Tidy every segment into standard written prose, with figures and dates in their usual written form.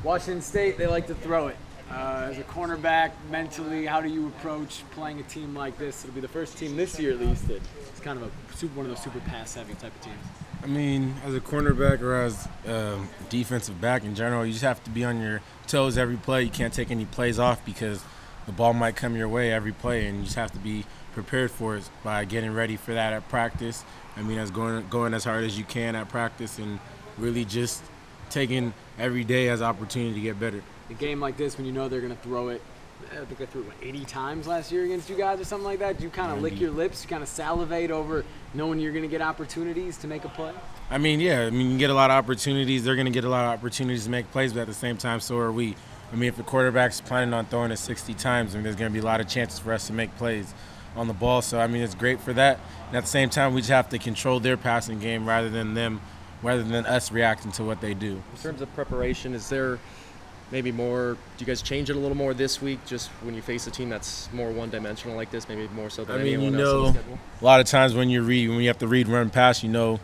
Washington State, they like to throw it. As a cornerback, mentally, how do you approach playing a team like this? It'll be the first team this year, at least, that it's kind of one of those super pass-heavy type of teams. I mean, as a cornerback or as a defensive back in general, you just have to be on your toes every play. You can't take any plays off because the ball might come your way every play, and you just have to be prepared for it by getting ready for that at practice. I mean, as going as hard as you can at practice and really just taking every day as an opportunity to get better. A game like this, when you know they're going to throw it, I think they threw it, 80 times last year against you guys or something like that? Do you kind of lick your lips, you kind of salivate over knowing you're going to get opportunities to make a play? I mean, yeah. I mean, you get a lot of opportunities. They're going to get a lot of opportunities to make plays, but at the same time, so are we. I mean, if the quarterback's planning on throwing it 60 times, I mean, there's going to be a lot of chances for us to make plays on the ball. So, I mean, it's great for that. And at the same time, we just have to control their passing game rather than us reacting to what they do. In terms of preparation, is there maybe more, do you guys change it a little more this week just when you face a team that's more one-dimensional like this, maybe more so than anyone else on the schedule? A lot of times when you have to read, run, pass, you know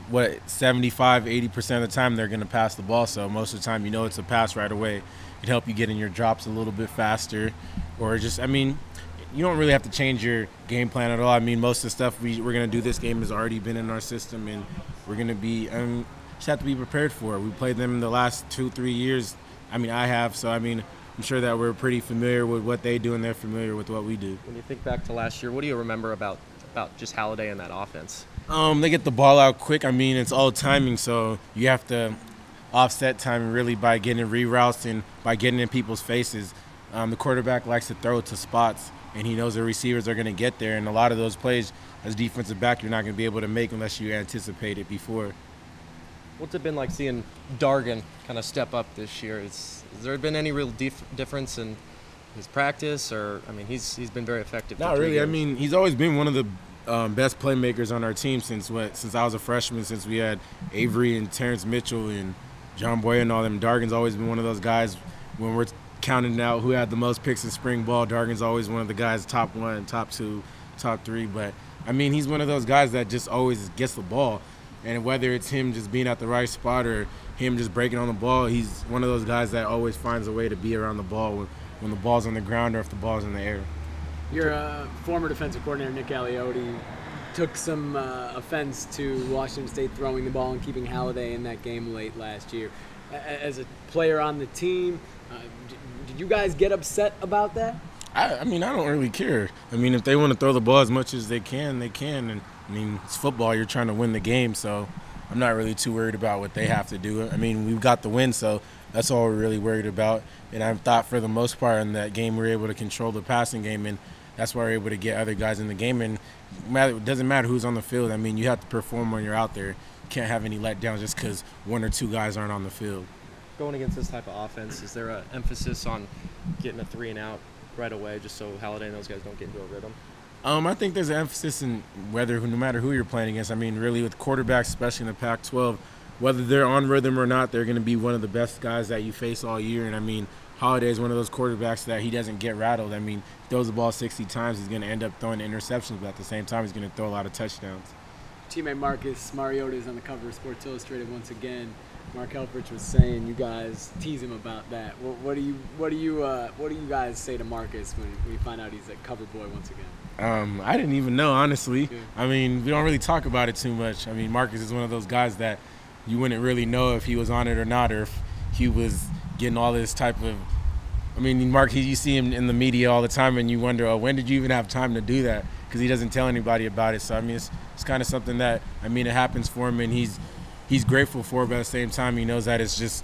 what 75-80% of the time they're going to pass the ball. So most of the time you know it's a pass right away. It'd help you get in your drops a little bit faster, or just, I mean, you don't really have to change your game plan at all. I mean, most of the stuff we're going to do this game has already been in our system, and we're going to be just have to be prepared for it. We played them in the last 2-3 years. I mean, I have, so I mean, I'm sure that we're pretty familiar with what they do, and they're familiar with what we do. When you think back to last year, what do you remember about just Halliday and that offense? They get the ball out quick. I mean, it's all timing, so you have to offset timing really by getting reroutes and by getting in people's faces. The quarterback likes to throw to spots, and he knows the receivers are going to get there, and a lot of those plays as defensive back you're not going to be able to make unless you anticipate it before. What's it been like seeing Dargan kind of step up this year? Has there been any real difference in his practice, or I mean, he's been very effective. Not really. I mean, he's always been one of the best playmakers on our team since I was a freshman. Since we had Avery and Terrence Mitchell and John Boyer and all them, Dargan's always been one of those guys. When we're counting out who had the most picks in spring ball, Dargan's always one of the guys, top 1, top 2, top 3. But I mean, he's one of those guys that just always gets the ball. And whether it's him just being at the right spot or him just breaking on the ball, he's one of those guys that always finds a way to be around the ball when the ball's on the ground or if the ball's in the air. Your former defensive coordinator, Nick Aliottis, took some offense to Washington State throwing the ball and keeping Halliday in that game late last year. As a player on the team, did you guys get upset about that? I mean, I don't really care. I mean, if they want to throw the ball as much as they can, they can. And I mean, it's football. You're trying to win the game, so I'm not really too worried about what they have to do. I mean, we've got the win, so that's all we're really worried about. And I thought for the most part in that game we were able to control the passing game, and that's why we're able to get other guys in the game. And it doesn't matter who's on the field. I mean, you have to perform when you're out there. You can't have any letdowns just because 1 or 2 guys aren't on the field. Going against this type of offense, is there an emphasis on getting a 3-and-out right away just so Halliday and those guys don't get into a rhythm? I think there's an emphasis in no matter who you're playing against. I mean, really with quarterbacks, especially in the Pac-12, whether they're on rhythm or not, they're going to be one of the best guys that you face all year. And I mean, Holiday is one of those quarterbacks that he doesn't get rattled. I mean, he throws the ball 60 times, he's going to end up throwing interceptions, but at the same time, he's going to throw a lot of touchdowns. Teammate Marcus Mariota is on the cover of Sports Illustrated once again. Mark Helfrich was saying you guys tease him about that. What do you guys say to Marcus when you find out he's a cover boy once again? I didn't even know, honestly. Yeah. I mean, we don't really talk about it too much. I mean, Marcus is one of those guys that you wouldn't really know if he was on it or not, or if he was getting all this type of. I mean, Mark, you see him in the media all the time, and you wonder, oh, when did you even have time to do that? Because he doesn't tell anybody about it. So I mean, it's kind of something that it happens for him, and he's grateful for it, but at the same time, he knows that it's just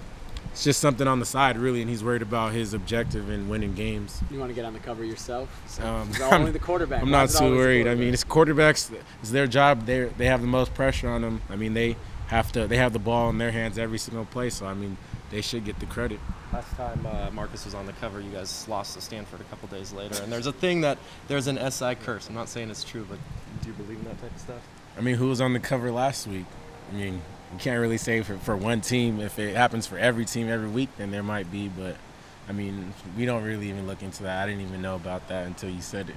something on the side, really, and he's worried about his objective in winning games. You want to get on the cover yourself? So it's only the quarterback. I'm not too worried. I mean, it's quarterbacks. It's their job. They have the most pressure on them. I mean, they have the ball in their hands every single play, so I mean, they should get the credit. Last time Marcus was on the cover, you guys lost to Stanford a couple days later, and there's a thing that there's an SI curse. I'm not saying it's true, but do you believe in that type of stuff? I mean, who was on the cover last week? I mean, you can't really say for one team. If it happens for every team every week, then there might be. But, I mean, we don't really even look into that. I didn't even know about that until you said it.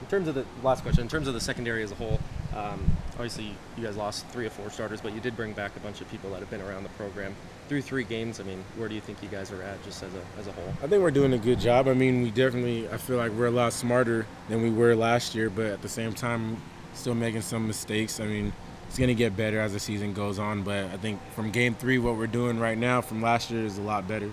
In terms of the last question, in terms of the secondary as a whole, obviously you guys lost 3 or 4 starters, but you did bring back a bunch of people that have been around the program. Through 3 games, I mean, where do you think you guys are at just as a whole? I think we're doing a good job. I mean, I feel like we're a lot smarter than we were last year, but at the same time, still making some mistakes. I mean, it's going to get better as the season goes on, but I think from game 3, what we're doing right now from last year is a lot better.